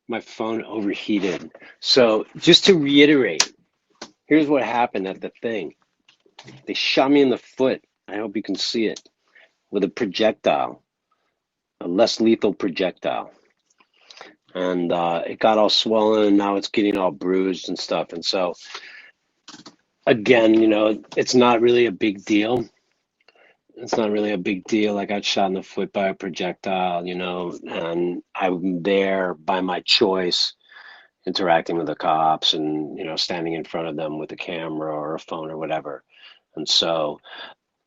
My phone overheated. So just to reiterate, here's what happened at the thing. They shot me in the foot. I hope you can see it with a projectile, a less lethal projectile. And it got all swollen and now it's getting all bruised and stuff. And so again, it's not really a big deal. It's not really a big deal. I got shot in the foot by a projectile, and I'm there by my choice, interacting with the cops and, standing in front of them with a camera or a phone or whatever. And so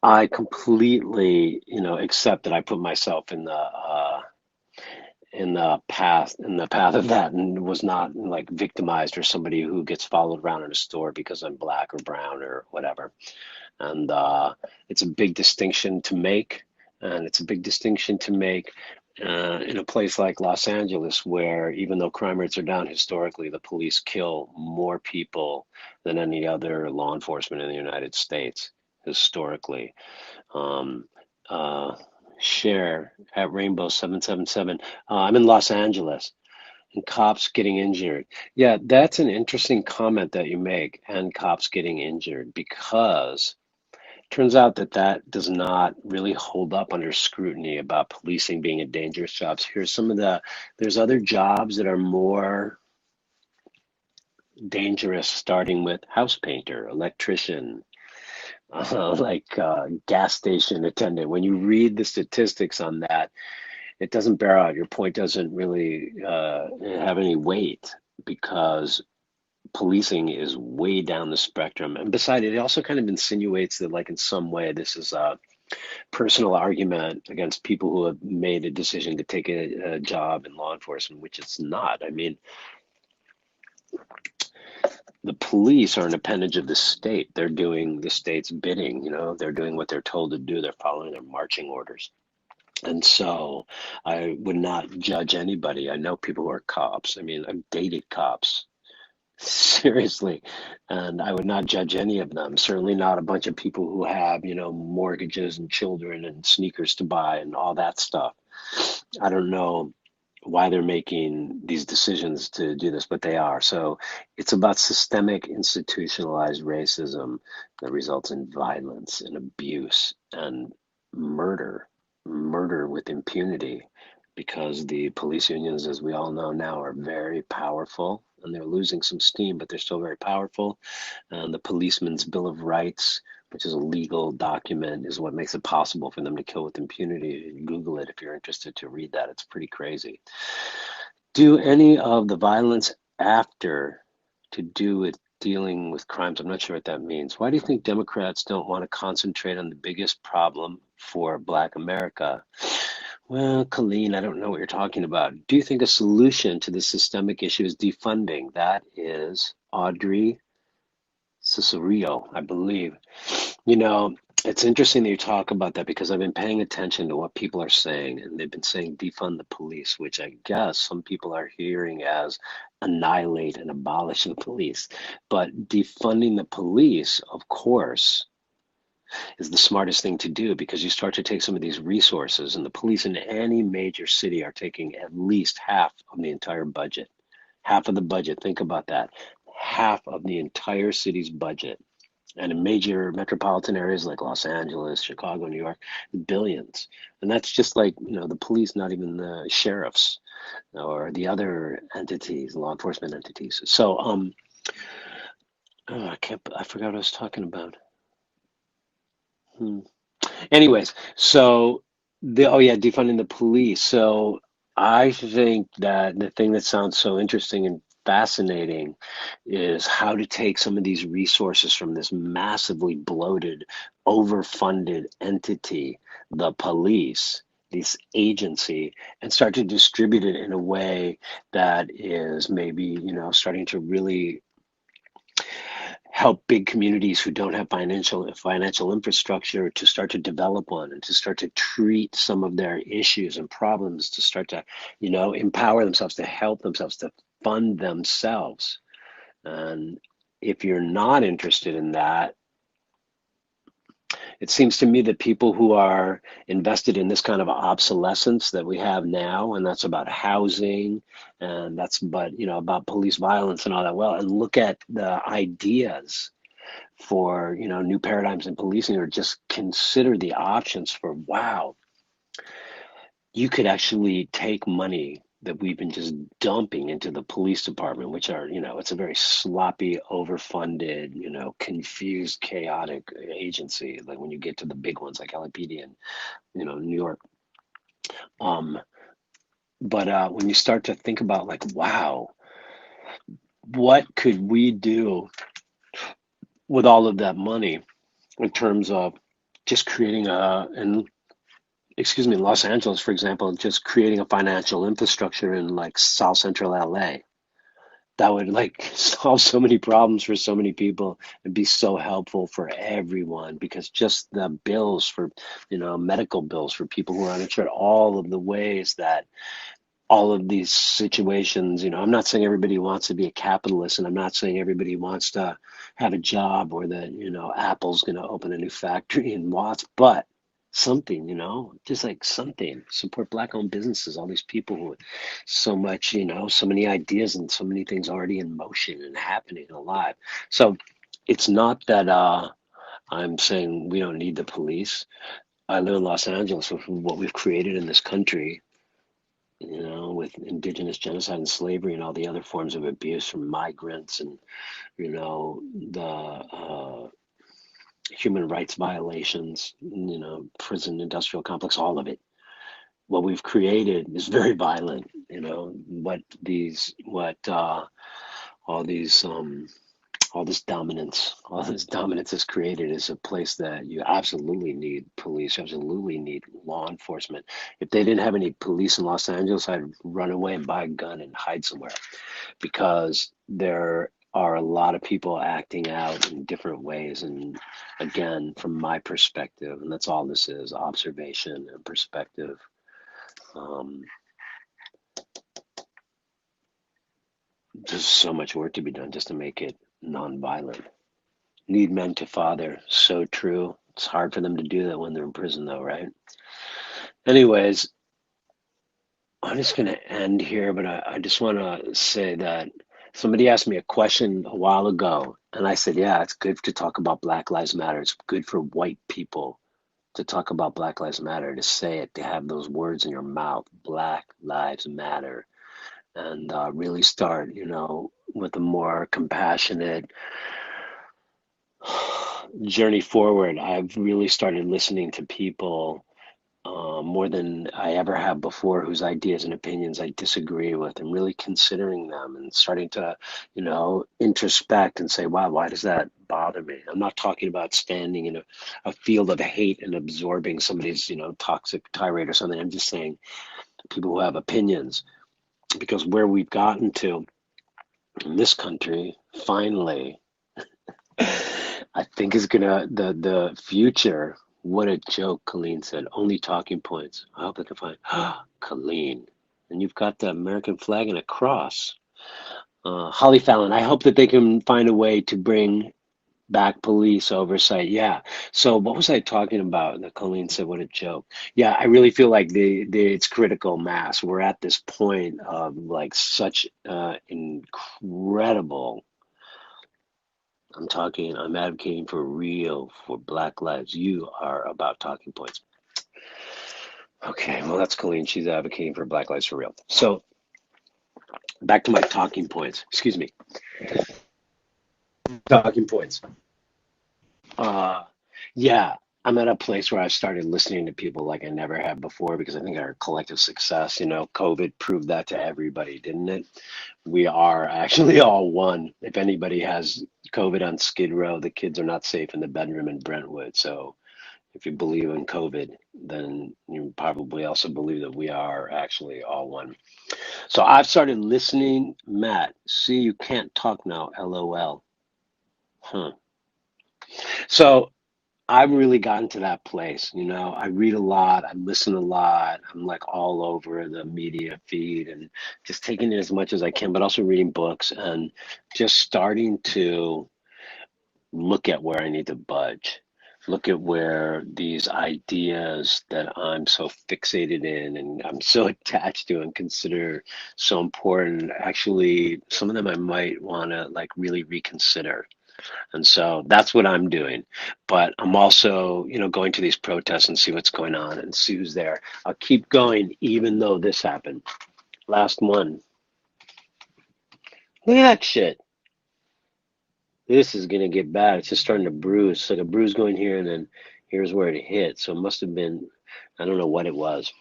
I completely, accept that I put myself in the path of that and was not like victimized or somebody who gets followed around in a store because I'm black or brown or whatever. And it's a big distinction to make. And it's a big distinction to make in a place like Los Angeles, where even though crime rates are down historically, the police kill more people than any other law enforcement in the United States historically. Um, uh, Share at Rainbow 777. I'm in Los Angeles and cops getting injured. Yeah, that's an interesting comment that you make, and cops getting injured, because turns out that that does not really hold up under scrutiny about policing being a dangerous jobs. There's other jobs that are more dangerous, starting with house painter, electrician, gas station attendant. When you read the statistics on that, it doesn't bear out. Your point doesn't really have any weight because policing is way down the spectrum. And besides, it also kind of insinuates that, like, in some way, this is a personal argument against people who have made a decision to take a job in law enforcement, which it's not. I mean, the police are an appendage of the state. They're doing the state's bidding, they're doing what they're told to do. They're following their marching orders. And so I would not judge anybody. I know people who are cops. I mean, I've dated cops. Seriously. And I would not judge any of them. Certainly not a bunch of people who have, mortgages and children and sneakers to buy and all that stuff. I don't know why they're making these decisions to do this, but they are. So it's about systemic institutionalized racism that results in violence and abuse and murder, murder with impunity, because the police unions, as we all know now, are very powerful and they're losing some steam, but they're still very powerful. And the Policeman's Bill of Rights, which is a legal document, is what makes it possible for them to kill with impunity. Google it if you're interested to read that. It's pretty crazy. Do any of the violence after to do with dealing with crimes? I'm not sure what that means. Why do you think Democrats don't want to concentrate on the biggest problem for Black America? Well, Colleen, I don't know what you're talking about. Do you think a solution to this systemic issue is defunding? That is Audrey Cicerio, I believe. You know, it's interesting that you talk about that, because I've been paying attention to what people are saying, and they've been saying defund the police, which I guess some people are hearing as annihilate and abolish the police. But defunding the police, of course, is the smartest thing to do, because you start to take some of these resources, and the police in any major city are taking at least half of the entire budget. Half of the budget, think about that. Half of the entire city's budget. And in major metropolitan areas like Los Angeles, Chicago, New York, billions. And that's just like, the police, not even the sheriffs or the other entities, law enforcement entities. So, I forgot what I was talking about. Hmm. Anyways, so oh yeah, defunding the police. So I think that the thing that sounds so interesting and fascinating is how to take some of these resources from this massively bloated, overfunded entity, the police, this agency, and start to distribute it in a way that is maybe, starting to really help big communities who don't have financial infrastructure to start to develop one, and to start to treat some of their issues and problems, to start to, empower themselves, to help themselves, to fund themselves. And if you're not interested in that, It seems to me that people who are invested in this kind of obsolescence that we have now, and that's about housing, and that's but about police violence and all that. Well, and look at the ideas for new paradigms in policing, or just consider the options for wow, you could actually take money that we've been just dumping into the police department, which are, it's a very sloppy, overfunded, confused, chaotic agency. Like when you get to the big ones like LAPD and, New York. Um, but when you start to think about like, wow, what could we do with all of that money in terms of just creating and excuse me, Los Angeles, for example, just creating a financial infrastructure in like South Central LA that would like solve so many problems for so many people and be so helpful for everyone, because just the bills for, medical bills for people who are uninsured, all of the ways that all of these situations, I'm not saying everybody wants to be a capitalist, and I'm not saying everybody wants to have a job or that, Apple's going to open a new factory in Watts, but something, just like something, support black owned businesses, all these people who so much, so many ideas and so many things already in motion and happening and alive. So it's not that I'm saying we don't need the police. I live in Los Angeles with what we've created in this country, with indigenous genocide and slavery and all the other forms of abuse from migrants and, the human rights violations, prison industrial complex, all of it. What we've created is very violent, all these, all this dominance has created is a place that you absolutely need police, you absolutely need law enforcement. If they didn't have any police in Los Angeles, I'd run away and buy a gun and hide somewhere, because there are a lot of people acting out in different ways. And again, from my perspective, and that's all this is, observation and perspective. Um, there's so much work to be done just to make it nonviolent. Need men to father. So true. It's hard for them to do that when they're in prison, though, right? Anyways, I'm just going to end here, but I just want to say that somebody asked me a question a while ago, and I said, yeah, it's good to talk about Black Lives Matter. It's good for white people to talk about Black Lives Matter, to say it, to have those words in your mouth, Black Lives Matter, and really start, with a more compassionate journey forward. I've really started listening to people more than I ever have before, whose ideas and opinions I disagree with, and really considering them and starting to, introspect and say, wow, why does that bother me? I'm not talking about standing in a field of hate and absorbing somebody's, toxic tirade or something. I'm just saying people who have opinions, because where we've gotten to in this country, finally, I think is gonna the future. What a joke, Colleen said. Only talking points. I hope I can find Colleen. And you've got the American flag and a cross. Holly Fallon, I hope that they can find a way to bring back police oversight. Yeah. So what was I talking about? That Colleen said, what a joke. Yeah, I really feel like it's critical mass. We're at this point of like such incredible. I'm advocating for real, for Black lives. You are about talking points. Okay, well, that's Colleen. She's advocating for Black lives for real. So back to my talking points. Excuse me. Talking points. Uh, yeah, I'm at a place where I've started listening to people like I never have before, because I think our collective success, COVID proved that to everybody, didn't it? We are actually all one. If anybody has COVID on Skid Row, the kids are not safe in the bedroom in Brentwood. So if you believe in COVID, then you probably also believe that we are actually all one. So I've started listening. Matt, see, you can't talk now, LOL. Huh. So I've really gotten to that place. I read a lot, I listen a lot. I'm like all over the media feed and just taking in as much as I can, but also reading books and just starting to look at where I need to budge. look at where these ideas that I'm so fixated in and I'm so attached to and consider so important, actually, some of them I might want to like really reconsider. And so that's what I'm doing. But I'm also, going to these protests and see what's going on and see who's there. I'll keep going even though this happened. Last one. Look at that shit. This is gonna get bad. It's just starting to bruise. It's like a bruise going here, and then here's where it hit. So it must have been, I don't know what it was.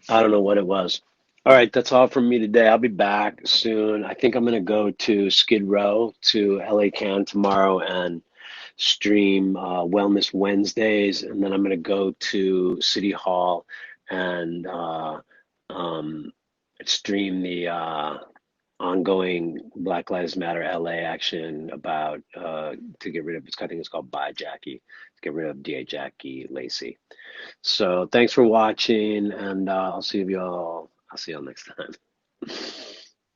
I don't know what it was. All right, that's all from me today. I'll be back soon. I think I'm gonna go to Skid Row to LA Can tomorrow and stream Wellness Wednesdays, and then I'm gonna go to City Hall and um, stream the ongoing Black Lives Matter LA action about to get rid of, I think it's called Buy Jackie, to get rid of DA Jackie Lacey. So thanks for watching, and I'll see y'all next time.